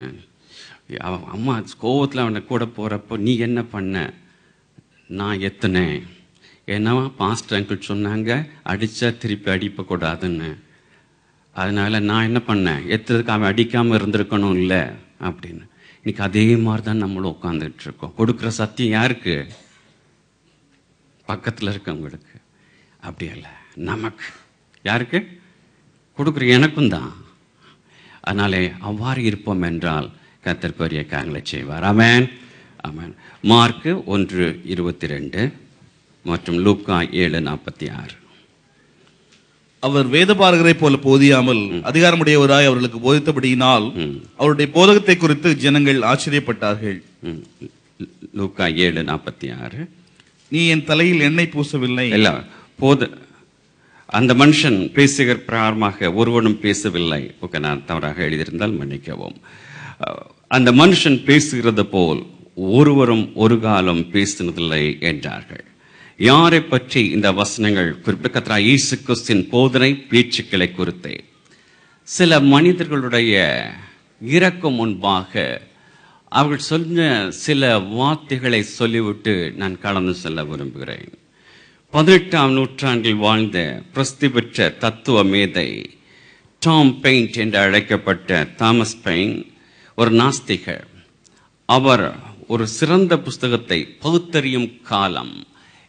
அவன் அம்மா கோவத்தில் அவனை கூட போகிறப்போ நீ என்ன பண்ண? நான் எத்துனேன். ஏன்னா பாஸ்டர் அங்கிள் சொன்னாங்க அடித்தா திருப்பி அடிப்பக்கூடாதுன்னு. அதனால் நான் என்ன பண்ணேன், எத்துறதுக்கு அவன் அடிக்காமல் இருந்திருக்கணும் இல்லை அப்படின்னு. இன்னைக்கு அதே மாதிரி தான் நம்மளும் உட்காந்துட்டு இருக்கோம். கொடுக்குற சத்தியம் யாருக்கு? பக்கத்தில் இருக்கவங்களுக்கு. அப்படி இல்லை, நமக்கு. யாருக்கு கொடுக்குற? எனக்கும் தான். அதனாலே அவ்வாறு இருப்போம் என்றால் கர்த்தர் பெரிய காரியங்களை செய்வார். ஆமென், ஆமென். மார்க்கு 1:22 மற்றும் லூக்கா 7:46. அவர் வேதபாரகரை போல போதியாமல் அதிகாரமுடையவராய் அவர்களுக்கு போதித்தபடியினால் அவருடைய போதகத்தை குறித்து ஜனங்கள் ஆச்சரியப்பட்டார்கள். லூக்கா 7:46. நீ என் தலையில் எண்ணெய் பூசவில்லை. இல்ல, அந்த மனுஷன் பேசுகிற பிரகாரமாக ஒருவனும் பேசவில்லை. ஓகே, நான் தவறாக எழுதியிருந்தால் மன்னிக்கவும். அந்த மனுஷன் பேசுகிறது போல் ஒருவரும் ஒரு காலம் பேசினதில்லை என்றார்கள். யாரை பற்றி இந்த வசனங்கள் குறிப்பிட்ட இயேசு கிறிஸ்துவின் போதனை பேச்சுக்களை குறித்தே. சில மனிதர்களுடைய இறக்கும் முன்பாக அவர்கள் சொன்ன சில வார்த்தைகளை சொல்லிவிட்டு நான் கடந்து செல்ல விரும்புகிறேன். 18ஆம் நூற்றாண்டில் வாழ்ந்த பிரசித்தி பெற்ற தத்துவ மேதை டாம் பெயிண்ட் என்று அழைக்கப்பட்ட தாமஸ் பெயின் ஒரு நாஸ்திகர். அவர் ஒரு சிறந்த புஸ்தகத்தை, பகுத்தறியும் காலம்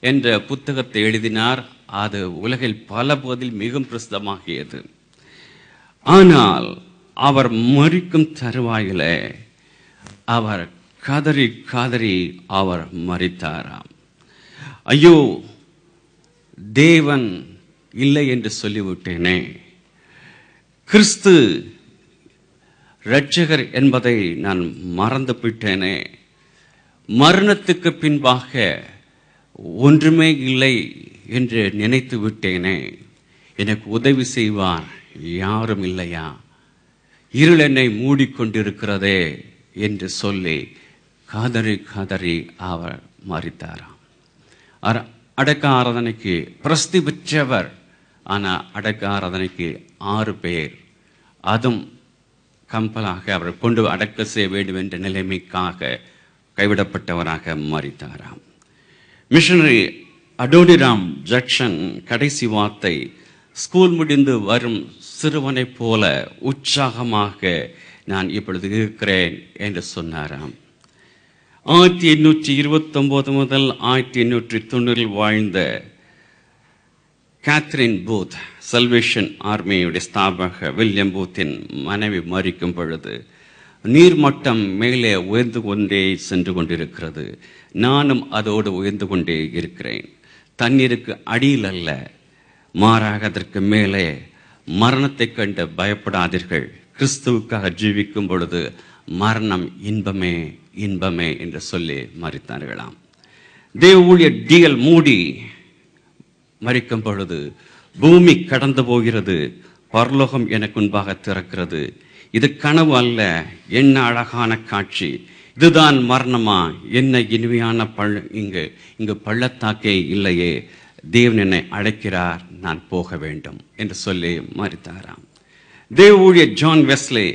என்ற புத்தகத்தை எழுதினார். அது உலகில் பல பகுதியில் மிகவும் பிரசித்தமாகியது. ஆனால் அவர் மரிக்கும் தருவாயிலே அவர் கதறி கதறி அவர் மரித்தாராம். ஐயோ, தேவன் இல்லை என்று சொல்லிவிட்டேனே, கிறிஸ்து இரட்சகர் என்பதை நான் மறந்து விட்டேனே, மரணத்துக்கு பின்பாக ஒன்றுமே இல்லை என்று நினைத்து விட்டேனே, எனக்கு உதவி செய்வார் யாரும் இல்லையா, இருள் என்னை மூடிக்கொண்டிருக்கிறதே என்று சொல்லி கதறி கதறி அவர் மரித்தாராம். அடக்க ஆராதனைக்கு பிரசித்தி பெற்றவர். ஆனால் அடக்க ஆராதனைக்கு 6 பேர், அதுவும் கம்பலாக அவர் கொண்டு அடக்க செய்ய வேண்டும் என்ற நிலைமைக்காக கைவிடப்பட்டவராக மரித்தாராம். மிஷனரி அடோனிராம் ஜக்சன் கடைசி வார்த்தை, ஸ்கூல் முடிந்து வரும் சிறுவனைப் போல உற்சாகமாக நான் இப்பொழுது இருக்கிறேன் என்று சொன்னாராம். 1829 முதல் 1890 வாழ்ந்த கேத்ரின் பூத், சல்வேஷன் ஆர்மியுடைய ஸ்தாபக வில்லியம் பூத்தின் மனைவி மரிக்கும் பொழுது, நீர்மட்டம் மேலே உயர்ந்து கொண்டே சென்று கொண்டிருக்கிறது, நானும் அதோடு உயர்ந்து கொண்டே இருக்கிறேன். தண்ணீருக்கு அடியில் அல்ல, மாறாக அதற்கு மேலே. மரணத்தை கண்டு பயப்படாதீர்கள், கிறிஸ்துவுக்காக ஜீவிக்கும் பொழுது மரணம் இன்பமே இன்பமே என்று சொல்லி மரித்தார்களாம். தேவ ஊழியர் டிஎல் மூடி மரிக்கும் பொழுது, பூமி கடந்து போகிறது, பரலோகம் எனக்கு முன்பாக திறக்கிறது, இது கனவு அல்ல, என்ன அழகான காட்சி, இதுதான் மரணமா, என்ன இனிமையான இங்கு பள்ளத்தாக்கே இல்லையே, தேவன் என்னை அழைக்கிறார், நான் போக வேண்டும் என்று சொல்லி மரித்தாராம். தேவ ஊழியர் ஜான் வெஸ்லி,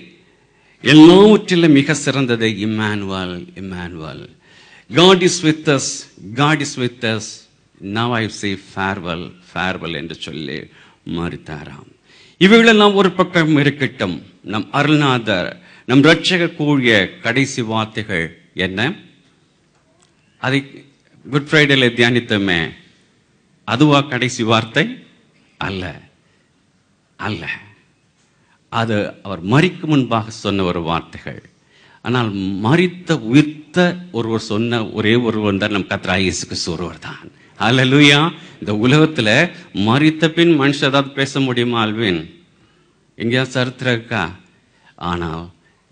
எல்லாவற்றிலும் மிக சிறந்தது Immanuel, Immanuel, God is with us, God is with us, now I say farewell, farewell என்று சொல்லி மரித்தாராம். இவைகளெல்லாம் ஒரு பக்கம் இருக்கட்டும். நம் அருள்நாதர், நம் இரட்சகர் கூறிய கடைசி வார்த்தைகள் என்ன? அதை குட் ஃப்ரைடேல தியானித்தோமே, அதுவா கடைசி வார்த்தை? அல்ல, அல்ல. அது அவர் மரிக்கும் முன்பாக சொன்ன ஒரு வார்த்தைகள். ஆனால் மரித்த உயிர்த்த ஒருவர் சொன்ன ஒரே ஒருவர் தான் நம் கர்த்தராகிய இயேசு கிறிஸ்து ஒருவர் தான். அல்லேலூயா. இந்த உலகத்துல மரித்த பின் மனுஷன் ஏதாவது பேச முடியுமா? அல்வின், எங்கேயா சரித்திரம் இருக்கா? ஆனால்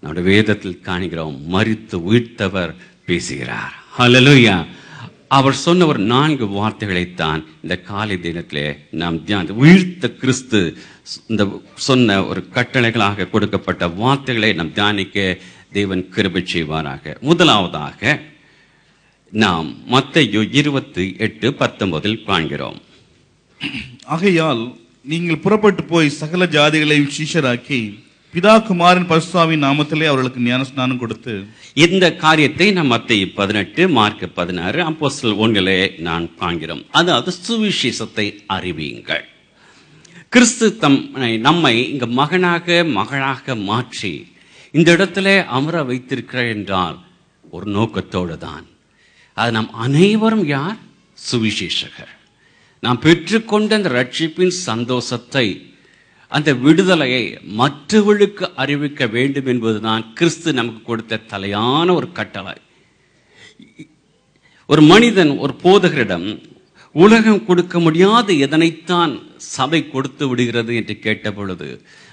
நம்முடைய வேதத்தில் காண்கிறோம், மரித்து உயிர்த்தவர் பேசுகிறார். அல்லேலூயா. அவர் சொன்ன ஒரு 4 வார்த்தைகளைத்தான் இந்த காலை தினத்திலே நாம் தியானித்து, உயிர்த்த கிறிஸ்து இந்த சொன்ன ஒரு கட்டளைகளாக கொடுக்கப்பட்ட வார்த்தைகளை நாம் தியானிக்க தேவன் கிருபை செய்வாராக. முதலாவதாக நாம் மத்தேயு 28:19 காண்கிறோம். ஆகையால் நீங்கள் புறப்பட்டு போய் சகல ஜாதிகளையும் சீஷராக்கி பிதா குமாரன் பரிசுத்தாவின் நாமத்திலே அவர்களுக்கு ஞானஸ்நானம் கொடுத்து இந்த காரியத்தை நாம் மத்தேயு 18 மார்க் 16 அப்போஸ்தலர் 1 நான் காண்கிறோம். அதாவது சுவிசேஷத்தை அறிவியுங்கள். கிறிஸ்து நம்மை இங்க மகளாக மாற்றி இந்த இடத்துல அமர வைத்திருக்கிறார் என்றால் ஒரு நோக்கத்தோடு தான். அது நாம் அனைவரும் யார்? சுவிசேஷகர். நாம் பெற்றுக்கொண்ட அந்த ரட்சிப்பின் சந்தோஷத்தை, அந்த விடுதலையை மற்றவர்களுக்கு அறிவிக்க வேண்டும் என்பதுதான் கிறிஸ்து நமக்கு கொடுத்த தலையான ஒரு கட்டளை. ஒரு மனிதன் ஒரு போதகரிடம் உலகம் கொடுக்க முடியாத எதனைத்தான் சபை கொடுத்து விடுகிறது என்று கேட்ட பொழுது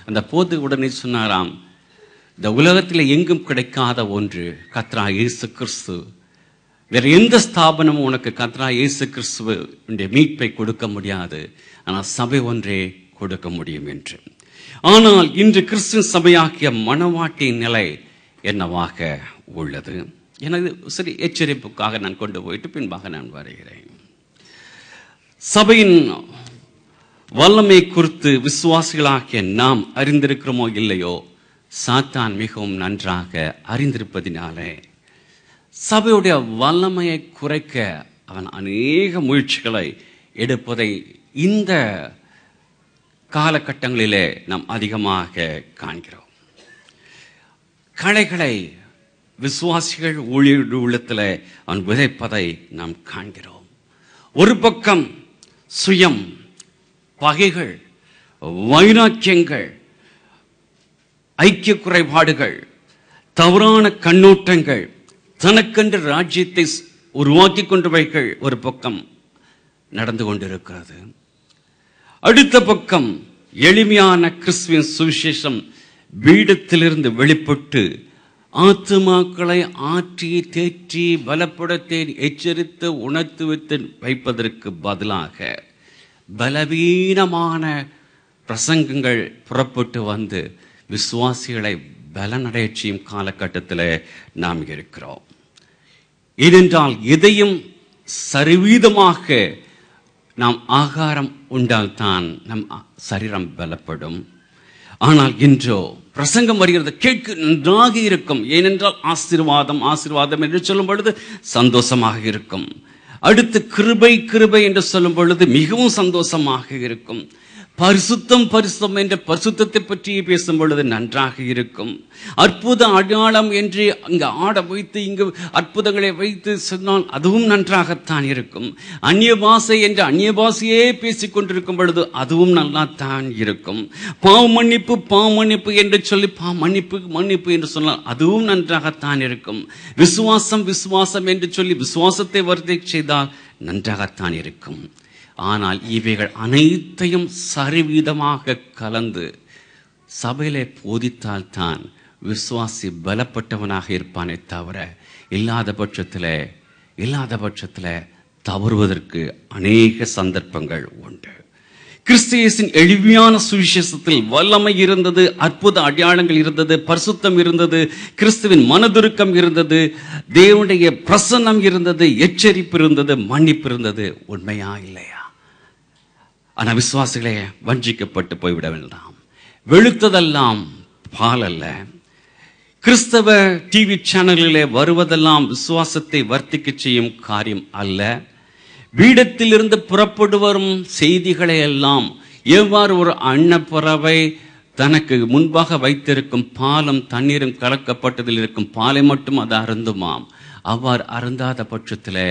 அந்த போதகர் உடனே சொன்னாராம், இந்த உலகத்தில் எங்கும் கிடைக்காத ஒன்று கர்த்தராகிய இயேசு கிறிஸ்து. வேற எந்த ஸ்தாபனமும் உனக்கு கர்த்தராகிய இயேசு கிறிஸ்துவின் மீட்பை கொடுக்க முடியாது, ஆனால் சபை ஒன்றே கொடுக்க முடியும் என்று. ஆனால் இன்று கிறிஸ்துவின் சபையாகிய மணவாட்டியின் நிலை என்னவாக உள்ளது? எனது சரி எச்சரிப்புக்காக நான் கொண்டு போயிட்டு பின்பாக நான் வருகிறேன். சபையின் வல்லமை குறித்து விசுவாசிகளாகிய நாம் அறிந்திருக்கிறோமோ இல்லையோ, சாத்தான் மிகவும் நன்றாக அறிந்திருப்பதினாலே சபையுடைய வல்லமையை குறைக்க அவன் அநேக முயற்சிகளை எடுப்பதை இந்த காலகட்டங்களிலே நாம் அதிகமாக காண்கிறோம். களைகளை விசுவாசிகள் ஊழியர் உள்ளத்தில் அவன் விதைப்பதை நாம் காண்கிறோம். ஒரு பக்கம் சுயம், பகைகள், வைராக்கியங்கள், ஐக்கிய குறைபாடுகள், தவறான கண்ணோட்டங்கள், தனக்கென்று ராஜ்யத்தை உருவாக்கி கொண்டவைகள் ஒரு பக்கம் நடந்து கொண்டிருக்கிறது. அடுத்த பக்கம் எளிமையான கிறிஸ்துவின் சுவிசேஷம் பீடத்திலிருந்து வெளிப்பட்டு ஆத்துமாக்களை ஆற்றி தேற்றி பலப்படுத்தி எச்சரித்து உணர்த்து வைப்பதற்கு பதிலாக பலவீனமான பிரசங்கங்கள் புறப்பட்டு வந்து விசுவாசிகளை பலனடையச் செய்யும் காலகட்டத்தில் நாம் இருக்கிறோம். ஏனென்றால் எதையும் சரிவீதமாக நாம் ஆகாரம் உண்டால்தான் நம் சரீரம் பலப்படும். ஆனால் இன்றோ பிரசங்கம் வருகிறது, கேட்க நன்றாக இருக்கும். ஏனென்றால் ஆசீர்வாதம் என்று சொல்லும் பொழுது சந்தோஷமாக இருக்கும். அடுத்து கிருபை என்று சொல்லும் பொழுது மிகவும் சந்தோஷமாக இருக்கும். பரிசுத்தம் என்ற பரிசுத்தத்தை பற்றி பேசும் பொழுது நன்றாக இருக்கும். அற்புத அடையாளம் என்று அங்கு ஆட வைத்து இங்கு அற்புதங்களை வைத்து சொன்னால் அதுவும் நன்றாகத்தான் இருக்கும். அந்நிய பாஷை என்ற அந்நிய பாஷையே பேசிக் கொண்டிருக்கும் பொழுது அதுவும் நல்லாத்தான் இருக்கும். பாவ மன்னிப்பு என்று சொல்லி மன்னிப்பு என்று சொன்னால் அதுவும் நன்றாகத்தான் இருக்கும். விசுவாசம் என்று சொல்லி விசுவாசத்தை வருகை செய்தால் நன்றாகத்தான் இருக்கும். ஆனால் இவைகள் அனைத்தையும் சரிவீதமாக கலந்து சபையிலே போதித்தால்தான் விசுவாசி பலப்பட்டவனாக இருப்பானே தவிர இல்லாத பட்சத்தில் தவறுவதற்கு அநேக சந்தர்ப்பங்கள் உண்டு. கிறிஸ்தியேசின் எளிமையான சுவிசேஷத்தில் வல்லமை இருந்தது, அற்புத அடையாளங்கள் இருந்தது, பரிசுத்தம் இருந்தது, கிறிஸ்துவின் மனதுருக்கம் இருந்தது, தேவனுடைய பிரசன்னம் இருந்தது, எச்சரிப்பு இருந்தது, மன்னிப்பு இருந்தது. உண்மையா இல்லையா? ஆனால் விசுவாசிகளே வஞ்சிக்கப்பட்டு போய்விட வேண்டாம். வெளுத்ததெல்லாம் பால் அல்ல. கிறிஸ்தவ டிவி சேனல்களிலே வருவதெல்லாம் விசுவாசத்தை வர்த்திக்க செய்யும் காரியம் அல்ல. பீடத்திலிருந்து புறப்பட்டு வரும் செய்திகளை எல்லாம் எவ்வாறு ஒரு அன்னப்பறவை தனக்கு முன்பாக வைத்திருக்கும் பாலும் தண்ணீரும் கலக்கப்பட்டதில் இருக்கும் பாலை மட்டும் அது அருந்துமாம், அவ்வாறு அருந்தாத பட்சத்தில்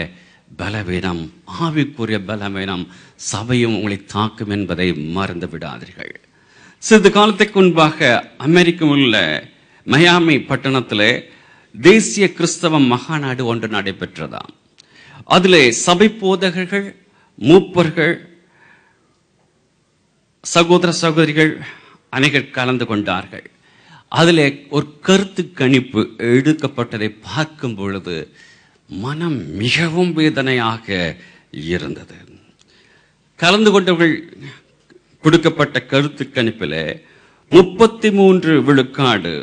பலவீனம், ஆவிக்குரிய பலவீனம் சபையும் உங்களை தாக்கும் என்பதை மறந்து விடாதீர்கள். சிறிது காலத்துக்கு முன்பாக அமெரிக்காவில் உள்ள மயாமி பட்டணத்தில் தேசிய கிறிஸ்தவ மகாநாடு ஒன்று நடைபெற்றதாம். அதிலே சபை போதகர்கள், மூப்பர்கள், சகோதர சகோதரிகள் அனைவர் கலந்து கொண்டார்கள். அதிலே ஒரு கருத்து கணிப்பு எடுக்கப்பட்டதை பார்க்கும் பொழுது மனம் மிகவும் வேதனையாக இருந்தது. கலந்து கொண்டவர்கள் கொடுக்கப்பட்ட கருத்து கணிப்பில் 33%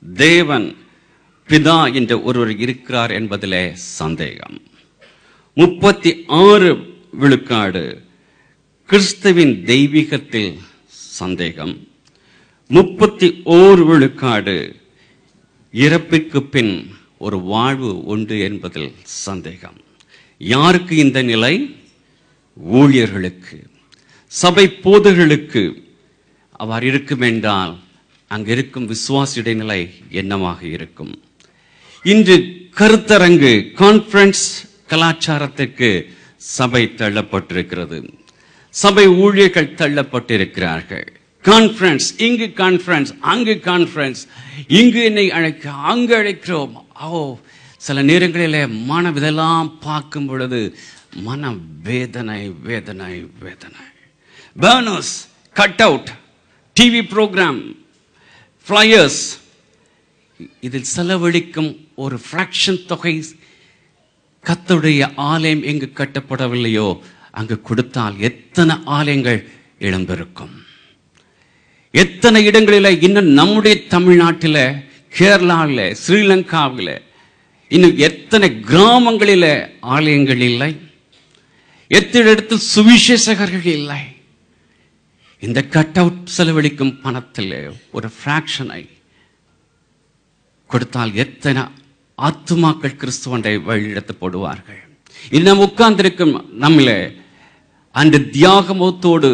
தேவன் பிதா என்ற ஒருவர் இருக்கிறார் என்பதிலே சந்தேகம். 36% கிறிஸ்துவின் தெய்வீகத்தில் சந்தேகம். 31 விழுக்காடு இறப்பிற்கு பின் ஒரு வாழ்வு உண்டு என்பதில் சந்தேகம். யாருக்கு இந்த நிலை? ஊழியர்களுக்கு, சபை போதகர்களுக்கு அவ்வாறு இருக்கும் என்றால் அங்கு இருக்கும் விசுவாசியுடைய நிலை என்னவாக இருக்கும்? இன்று கருத்தரங்கு கான்ஃபரன்ஸ் கலாச்சாரத்திற்கு சபை தள்ளப்பட்டிருக்கிறது. சபை ஊழியர்கள் தள்ளப்பட்டிருக்கிறார்கள். கான்ஃபரன்ஸ், இங்கு கான்ஃபரன்ஸ், அங்கு கான்ஃபரன்ஸ், இங்கு என்னை அழைக்க, அங்கு அழைக்கிறோம். சில நேரங்களிலே மனம் இதெல்லாம் பார்க்கும் பொழுது மன வேதனை வேதனை வேதனை. Banners, cut out, TV program, flyers, இதில் செலவழிக்கும் ஒரு ஃப்ராக்ஷன் தொகை கர்த்தருடைய ஆலயம் எங்கு கட்டப்படவில்லையோ அங்கு கொடுத்தால் எத்தனை ஆலயங்கள் இழந்திருக்கும். எத்தனை இடங்களில், இன்னும் நம்முடைய தமிழ்நாட்டில், கேரளாவில், ஸ்ரீலங்காவில், இன்னும் எத்தனை கிராமங்களில் ஆலயங்கள் இல்லை. எத்தனை இடத்தில் சுவிசேஷகர்கள் இல்லை. இந்த கட் அவுட் செலவழிக்கும் பணத்தில் ஒரு ஃப்ராக்ஷனை கொடுத்தால் எத்தனை ஆத்துமாக்கள் கிறிஸ்துவண்டை வழிநடத்தப்படுவார்கள். இன்னும் உட்கார்ந்திருக்கும் நம்மள அந்த தியாகமத்தோடு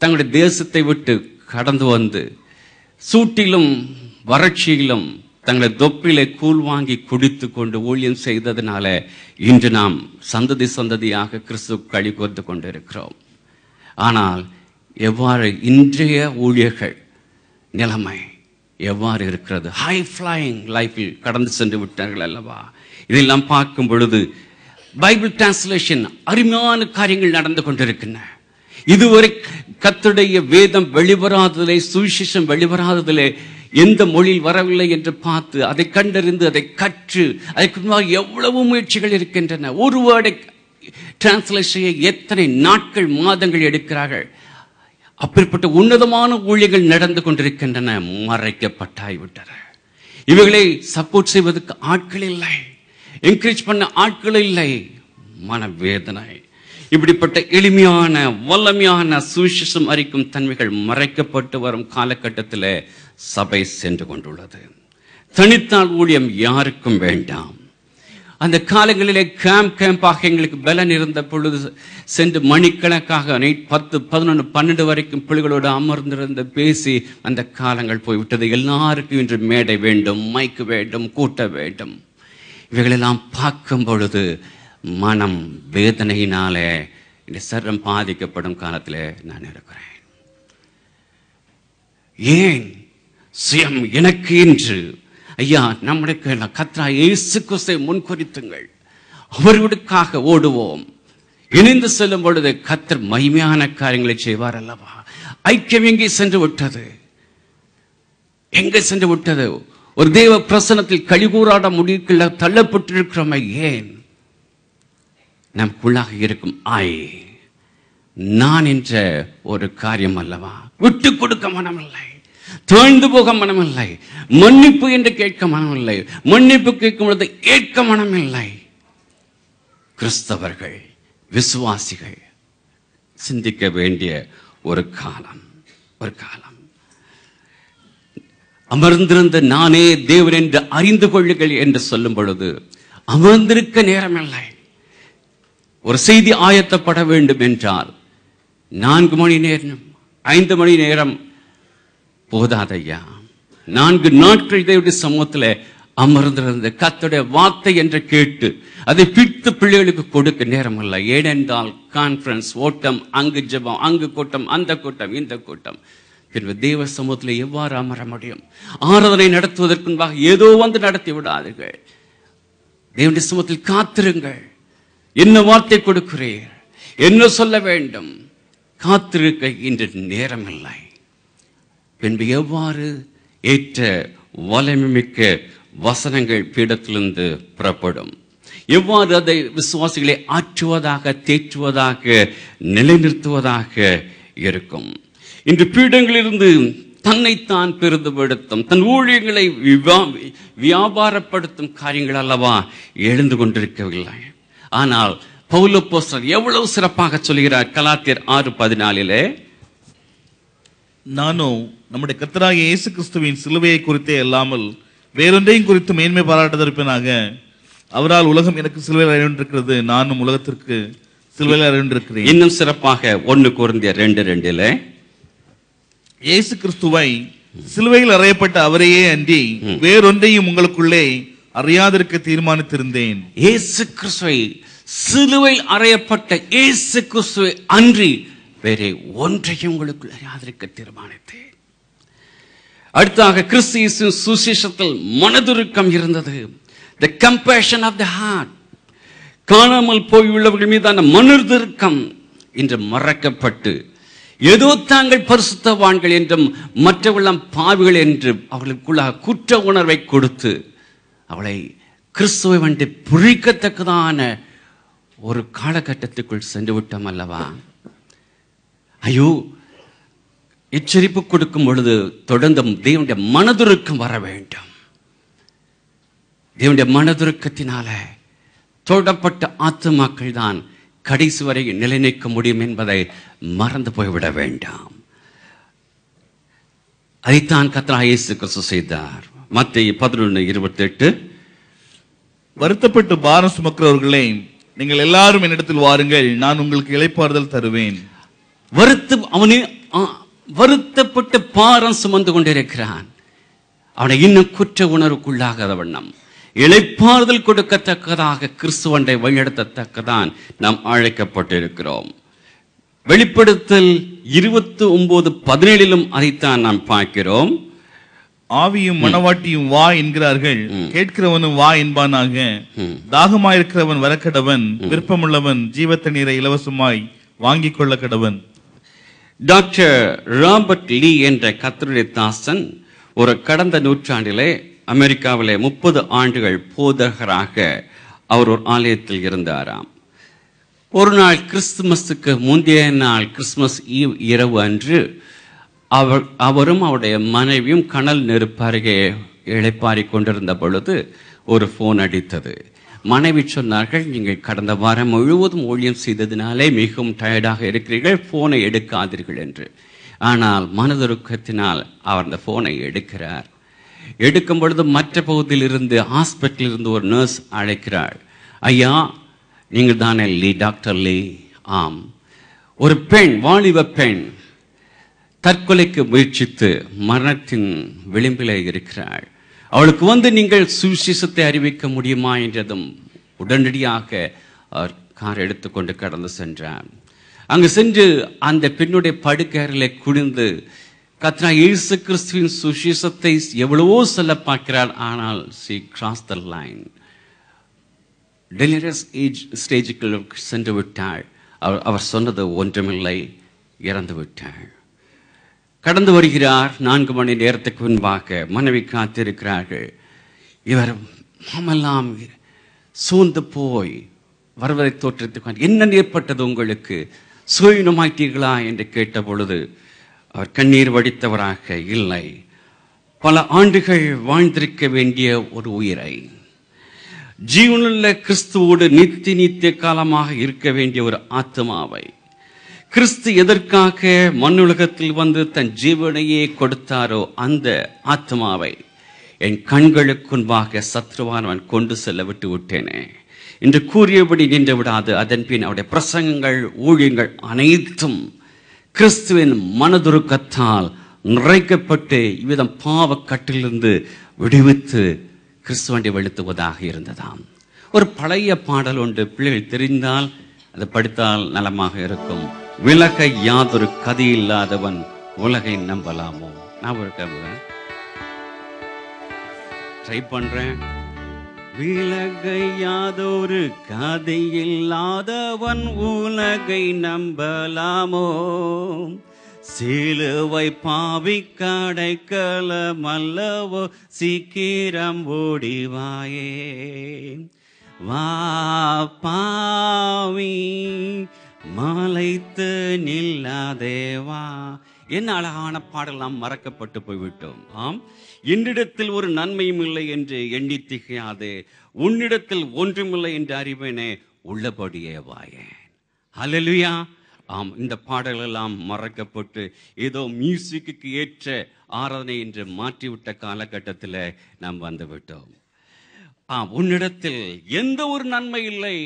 தங்களுடைய தேசத்தை விட்டு கடந்து வந்து சூட்டிலும் வறட்சியிலும் தங்களை தொப்பிலே கூழ் வாங்கி குடித்து கொண்டு ஊழியம் செய்ததினால இன்று நாம் சந்ததி சந்ததியாக கிறிஸ்து களி கோர்த்து கொண்டிருக்கிறோம். ஆனால் எவ்வாறு இன்றைய ஊழியர்கள் நிலைமை எவ்வாறு இருக்கிறது? ஹை ஃப்ளையிங் லைஃபில் கடந்து சென்று விட்டார்கள் அல்லவா? இதெல்லாம் பார்க்கும் பொழுது பைபிள் டிரான்ஸ்லேஷன் அருமையான காரியங்கள் நடந்து கொண்டிருக்கின்றன. இதுவரை கர்த்தருடைய வேதம் வெளிவராததிலே, சுவிசேஷம் வெளிவராததிலே எந்த மொழியில் வரவில்லை என்று பார்த்து அதை கண்டறிந்து அதை கற்று அதற்கு முன்பாக எவ்வளவு முயற்சிகள் இருக்கின்றன. ஒரு வேர்டை டிரான்ஸ்லேஷன் எத்தனை நாட்கள் மாதங்கள் எடுக்கிறார்கள். அப்படிப்பட்ட உன்னதமான ஊழியர்கள் நடந்து கொண்டிருக்கின்றன. மறைக்கப்பட்டாய்விட்டன. இவைகளை சப்போர்ட் செய்வதற்கு ஆட்கள் இல்லை, என்கரேஜ் பண்ண ஆட்கள் இல்லை. மனவேதனை. இப்படிப்பட்ட எளிமையான வல்லமையான சுவிசேஷம் அறிக்கும் தன்மைகள் மறைக்கப்பட்டு வரும் காலகட்டத்தில் சபை சென்று கொண்டுள்ளது. தனித்தாள் ஊழியம் யாருக்கும் வேண்டாம். அந்த காலங்களிலே கேம்பாக எங்களுக்கு பலன் இருந்த பொழுது சென்று மணிக்கணக்காக 10, 11, 12 வரைக்கும் பிள்ளைகளோடு அமர்ந்திருந்த பேசி அந்த காலங்கள் போய்விட்டது. எல்லாருக்கும் இன்று மேடை வேண்டும், மைக்கு வேண்டும், கூட்ட வேண்டும். இவைகளெல்லாம் பார்க்கும் பொழுது மனம் வேதனையினாலே இந்த சரீரம் பாதிக்கப்படும் காலத்தில் நான் இருக்கிறேன். ஏன் சுயம் எனக்கு என்று ஐயா, நம்முடைய கர்த்தர் இயேசு கிறிஸ்துவை முன்குறித்துங்கள், அவர்களுக்காக ஓடுவோம். இணைந்து செல்லும் பொழுது கர்த்தர் மகிமையான காரியங்களை செய்வார் அல்லவா? ஐக்கியம் எங்கே சென்று விட்டது? எங்கே சென்று விட்டது? ஒரு தேவ பிரசன்னத்தில் கழிகூறாட முடிவுக்குள்ள தள்ளப்பட்டிருக்கிறோமே. ஏன்? நமக்குள்ளாக இருக்கும் நான் என்ற ஒரு காரியம் அல்லவா? விட்டு கொடுக்க மனமில்லை, தாழ்ந்து போக மனமில்லை, மன்னிப்பு என்று கேட்க மனமில்லை, மன்னிப்பு கேட்கும் பொழுது ஏற்க மனமில்லை. கிறிஸ்தவர்கள், விசுவாசிகள் சிந்திக்க வேண்டிய ஒரு காலம். அமர்ந்திருந்த நானே தேவன் என்று அறிந்து கொள்ளுங்கள் என்று சொல்லும் பொழுது அமர்ந்திருக்க நேரமில்லை. ஒரு செய்தி ஆயத்தப்பட வேண்டும் என்றால் 4 மணி நேரம் 5 மணி நேரம் போதாதையா. 4 நாட்கள் தேவனுடைய சமூகத்தில் அமர்ந்திருந்த கர்த்தருடைய வார்த்தை என்று கேட்டு அதை பிடித்து பிள்ளைகளுக்கு கொடுக்க நேரம் அல்ல. ஏனென்றால் கான்ஃபரன்ஸ், ஓட்டம், அங்கு ஜெபம், அங்கு கூட்டம், அந்த கூட்டம், இந்த கூட்டம். பின்பு தேவ சமூகத்தில் எவ்வாறு அமர முடியும்? ஆராதனை நடத்துவதற்கு முன்பாக ஏதோ வந்து நடத்தி விடாதீர்கள். தேவனுடைய சமூகத்தில் காத்திருங்கள். என்ன வார்த்தை கொடுக்கிறீர், என்ன சொல்ல வேண்டும்? காத்திருக்க இன்று நேரமில்லை. பின்பு எவ்வாறு ஏற்ற வல்லமைமிக்க வசனங்கள் பீடத்திலிருந்து புறப்படும்? எவ்வாறு அதை விசுவாசிகளை ஆற்றுவதாக, தேற்றுவதாக, நிலைநிறுத்துவதாக இருக்கும்? இன்று பீடங்களிலிருந்து தன்னைத்தான் பெரிதுபடுத்தும், தன் ஊழியங்களை வியாபாரப்படுத்தும் காரியங்கள் அல்லவா எழுந்து கொண்டிருக்கவில்லை. ஆனால் பவுல் அப்போஸ்தலர் எவ்வளவு சிறப்பாக சொல்கிறார். கலாத்தியர் 6:14 நானோ நம்முடைய கர்த்தராகிய இயேசு கிறிஸ்துவின் சிலுவையை குறித்தே அல்லாமல் வேறொன்றையும் குறித்து மேன்மை பாராட்டுவதற்காக அவரால் உலகம் எனக்கு சிலுவையில் அறைந்திருக்கிறது, நானும் உலகத்திற்கு சிலுவையில் அறைந்திருக்கிறேன். இன்னும் சிறப்பாக 1 கொரிந்தியர் 2:2 இயேசு கிறிஸ்துவை சிலுவையில் அறையப்பட்ட அவரையே அன்றி வேறொன்றையும் உங்களுக்குள்ளே அறியாதிருக்க தீர்மானித்திருந்தேன். இயேசு கிறிஸ்துவை சிலுவையில் அறையப்பட்ட இயேசு கிறிஸ்துவை அன்றி வேறே ஒன்றையும் உங்களுக்குள் அறியாதிருக்க தீர்மானித்தேன். அடுத்தாக கிறிஸ்து இயேசுவின் சுவிசேஷத்தில் மனதுருக்கம் இருந்தது. The compassion of the heart. காணாமல் போயுள்ளவர்கள் மீதான மனதுருக்கம் இன்று மறக்கப்பட்டு ஏதோ தாங்கள் பரிசுத்தவான்கள் என்றும் மற்றவெல்லாம் பாவிகள் என்று அவர்களுக்குள்ளாக குற்ற உணர்வை கொடுத்து அவளை கிறிஸ்துவை வந்து புரிக்கத்தக்கதான ஒரு காலகட்டத்துக்குள் சென்று விட்டோம் அல்லவா? ஐயோ, எச்சரிப்பு கொடுக்கும் பொழுது தொடர்ந்து தேவனுடைய மனதுருக்கம் வர வேண்டும். தேவனுடைய மனதுருக்கத்தினால தொடப்பட்ட ஆத்துமாக்கள் தான் கடைசி வரை நிலைநிற்க முடியும் என்பதை மறந்து போய்விட வேண்டாம். அதைத்தான் கர்த்தராகிய இயேசு கிறிஸ்து செய்தார். மத்தேயு 11:28 வருத்தப்பட்டு பாரம் சுமக்கிறவர்களே, நீங்கள் எல்லாரும் என்னிடத்தில் வாருங்கள், நான் உங்களுக்கு இளைப்பாறுதல் தருவேன். வருத்தப்பட்டு பாரம் சுமந்து கொண்டிருக்கிறான். அவனை இன்னும் குற்ற உணர்வுக்குள்ளாகாத வண்ணம் இளைப்பாறுதல் கொடுக்கத்தக்கதாக கிறிஸ்துவண்டை வழிநடத்தத்தக்கதான் நாம் அழைக்கப்பட்டிருக்கிறோம். வெளிப்படுத்தல் 29:17 அதைத்தான் நாம் பார்க்கிறோம். ஆவியும் மனவாட்டியும் வா என்கிறார்கள், கேட்கிறவனும் வா என்பானாக. தாகமாயிருக்கிறவன் வரக்கடவன், விருப்பமுள்ளவன் ஜீவ தண்ணீரை இலவசமாய் வாங்கிக் கொள்ள கடவன். டாக்டர் ராபர்ட் லீ என்ற கர்த்தருடைய தாசன் ஒரு கடந்த நூற்றாண்டிலே அமெரிக்காவிலே 30 ஆண்டுகள் போதகராக அவர் ஒரு ஆலயத்தில் இருந்தாராம். ஒரு நாள் கிறிஸ்துமஸுக்கு முந்தைய நாள் கிறிஸ்துமஸ் ஈவ் இரவு அன்று அவரும் அவருடைய மனைவியும் கனல் நெருப்பு அருகே இளைப்பாறிக் கொண்டிருந்த பொழுது ஒரு போன் அடித்தது. மனைவி சொன்னார்கள், நீங்கள் கடந்த வாரம் முழுவதும் ஊழியம் செய்ததினாலே மிகவும் டயர்டாக இருக்கிறீர்கள், போனை எடுக்காதீர்கள் என்று. ஆனால் மனதுருக்கத்தினால் அவர் அந்த போனை எடுக்கிறார். எடுக்கும் பொழுது மற்ற பகுதியில் இருந்து ஹாஸ்பிட்டலில் இருந்து ஒரு நர்ஸ் அழைக்கிறாள். ஐயா, நீங்கள் தானே லீ, டாக்டர் லீ? ஆம். ஒரு பெண், வாலிப பெண் தற்கொலைக்கு முயற்சித்து மரணத்தின் விளிம்பிலே இருக்கிறாள். அவளுக்கு வந்து நீங்கள் சுவிசேஷத்தை அறிவிக்க முடியுமா என்றதும் உடனடியாக அவர் கார் எடுத்துக்கொண்டு கடந்து சென்றார். அங்கு சென்று அந்த பெண்ணுடைய படுக்கையிலே குனிந்து கர்த்தராகிய இயேசு கிறிஸ்துவின் சுவிசேஷத்தை எவ்வளவோ சொல்ல பார்க்கிறாள். ஆனால் she crossed the line. Delirious ஸ்டேஜுக்குள் சென்று விட்டாள். அவர் சொன்னது ஒன்றுமில்லை, இறந்து விட்டாள். கடந்து வருகிறார். 4 மணி நேரத்துக்கு முன்பாக மனைவி காத்திருக்கிறார்கள். இவர் மாமெல்லாம் சூழ்ந்து போய் வருவதை தோற்றத்துக்கு, என்ன ஏற்பட்டது உங்களுக்கு, சுயநமாயிட்டீர்களா என்று கேட்ட பொழுது அவர் கண்ணீர் வடித்தவராக, இல்லை, பல ஆண்டுகள் வாழ்ந்திருக்க வேண்டிய ஒரு உயிரை, ஜீவனுள்ள கிறிஸ்துவோடு நித்திய காலமாக இருக்க வேண்டிய ஒரு ஆத்மாவை, கிறிஸ்து எதற்காக மண்ணுலகத்தில் வந்து தன் ஜீவனையே கொடுத்தாரோ அந்த ஆத்மாவை என் கண்களுக்கு முன்பாக சத்ருவானவன் கொண்டு செல்ல விட்டு விட்டேனே என்று கூறியபடி நின்று விடாது. அதன் பின் அவருடைய பிரசங்கங்கள், ஊழியங்கள் அனைத்தும் கிறிஸ்துவின் மனதுருக்கத்தால் நிறைக்கப்பட்டு இவ்விதம் பாவக்கட்டிலிருந்து விடுவித்து கிறிஸ்துவண்டை வெளுத்துவதாக இருந்ததாம். ஒரு பழைய பாடல் ஒன்று பிள்ளைகள் தெரிந்தால் அதை படித்தால் நலமாக இருக்கும். விலக யாதொரு கதி இல்லாதவன் உலகை நம்பலாமோ? நான் ட்ரை பண்றேன். விலக யாதொரு கதி இல்லாதவன் உலகை நம்பலாமோ? சிலுவை பாவி கடைக்கலமல்லவோ, சீக்கிரம் ஓடிவாயே வா பாவி மலைத்து நில்லாதேவா. என்ன அழகான பாடல்! நாம் மறக்கப்பட்டு போய்விட்டோம். ஆம், என்னிடத்தில் ஒரு நன்மையும் இல்லை என்று எண்ணி திகையாதே, உன்னிடத்தில் ஒன்றுமில்லை என்று அறிவேனே, உள்ளபடியே வாயேன். ஹல்லேலூயா! ஆம், இந்த பாடலெல்லாம் மறக்கப்பட்டு ஏதோ மியூசிக்கு ஏற்ற ஆராதனை என்று மாற்றிவிட்ட காலகட்டத்தில் நாம் வந்து விட்டோம். உன்னிடத்தில் எந்த ஒரு நன்மை இல்லை